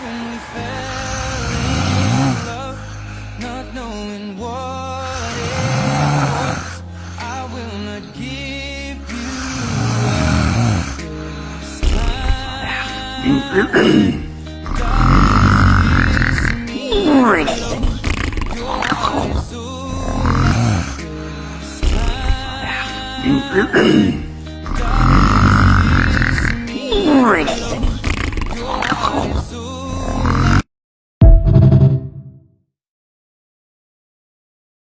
when we fell in love, not knowing what it was. I will not give you this time. Ready.